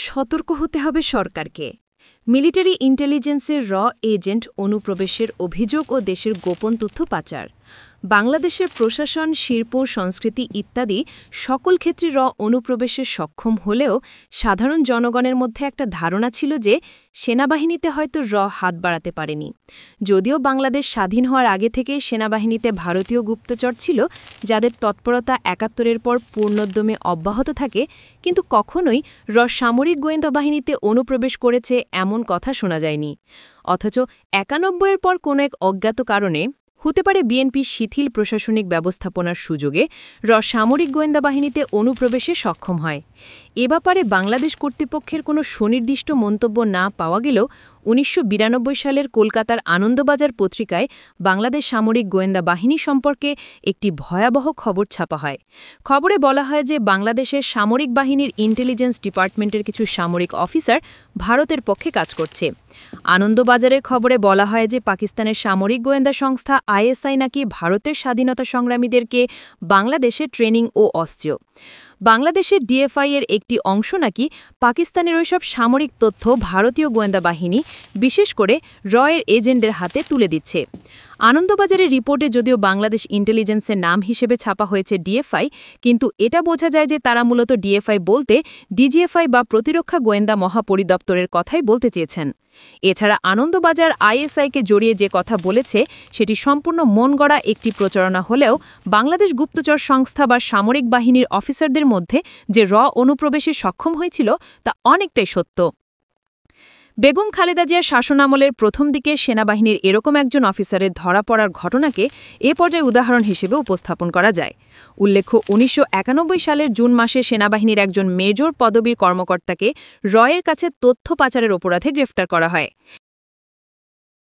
সতর্ক হতে হবে সরকারকে। মিলিটারি ইন্টেলিজেন্সের এজেন্ট অনুপ্রবেশের অভিযোগ ও দেশের গোপন তথ্য পাচার। বাংলাদেশের প্রশাসন, শিল্প, সংস্কৃতি ইত্যাদি সকল ক্ষেত্রে অনুপ্রবেশে সক্ষম হলেও সাধারণ জনগণের মধ্যে একটা ধারণা ছিল যে সেনাবাহিনীতে হয়তো হাত বাড়াতে পারেনি। যদিও বাংলাদেশ স্বাধীন হওয়ার আগে থেকে সেনাবাহিনীতে ভারতীয় গুপ্তচর ছিল, যাদের তৎপরতা ৭১-এর পর পূর্ণোদ্যমে অব্যাহত থাকে, কিন্তু কখনোই সামরিক গোয়েন্দা বাহিনীতে অনুপ্রবেশ করেছে এমন কথা শোনা যায়নি। অথচ ৯১-এর পর কোনো এক অজ্ঞাত কারণে, হতে পারে বিএনপির শিথিল প্রশাসনিক ব্যবস্থাপনার সুযোগে, সামরিক গোয়েন্দা বাহিনীতে অনুপ্রবেশে সক্ষম হয়। এ ব্যাপারে বাংলাদেশ কর্তৃপক্ষের কোনো সুনির্দিষ্ট মন্তব্য না পাওয়া গেলেও ১৯৯২ সালের কলকাতার আনন্দবাজার পত্রিকায় বাংলাদেশ সামরিক গোয়েন্দা বাহিনী সম্পর্কে একটি ভয়াবহ খবর ছাপা হয়। খবরে বলা হয় যে বাংলাদেশের সামরিক বাহিনীর ইন্টেলিজেন্স ডিপার্টমেন্টের কিছু সামরিক অফিসার ভারতের পক্ষে কাজ করছে। আনন্দবাজারের খবরে বলা হয় যে পাকিস্তানের সামরিক গোয়েন্দা সংস্থা আইএসআই নাকি ভারতের স্বাধীনতা সংগ্রামীদেরকে বাংলাদেশে ট্রেনিং ও অস্ত্র। বাংলাদেশের ডিএফআই-এর একটি অংশ নাকি পাকিস্তানের ওইসব সামরিক তথ্য ভারতীয় গোয়েন্দা বাহিনী, বিশেষ করে এর এজেন্টদের হাতে তুলে দিচ্ছে। আনন্দবাজারের রিপোর্টে যদিও বাংলাদেশ ইন্টেলিজেন্সের নাম হিসেবে ছাপা হয়েছে ডিএফআই, কিন্তু এটা বোঝা যায় যে তারা মূলত ডিএফআই বলতে ডিজিএফআই বা প্রতিরক্ষা গোয়েন্দা মহাপরিদপ্তরের কথাই বলতে চেয়েছেন। এছাড়া আনন্দবাজার আইএসআইকে জড়িয়ে যে কথা বলেছে সেটি সম্পূর্ণ মন গড়া একটি প্রচারণা হলেও বাংলাদেশ গুপ্তচর সংস্থা বা সামরিক বাহিনীর অফিসারদের মধ্যে যে অনুপ্রবেশে সক্ষম হয়েছিল তা অনেকটাই সত্য। বেগম খালেদা জিয়ার শাসনামলের প্রথম দিকে সেনাবাহিনীর এরকম একজন অফিসারের ধরা পড়ার ঘটনাকে এ পর্যায়ে উদাহরণ হিসেবে উপস্থাপন করা যায়। উল্লেখ্য, ১৯৯১ সালের জুন মাসে সেনাবাহিনীর একজন মেজর পদবীর কর্মকর্তাকে এর কাছে তথ্য পাচারের অপরাধে গ্রেফতার করা হয়।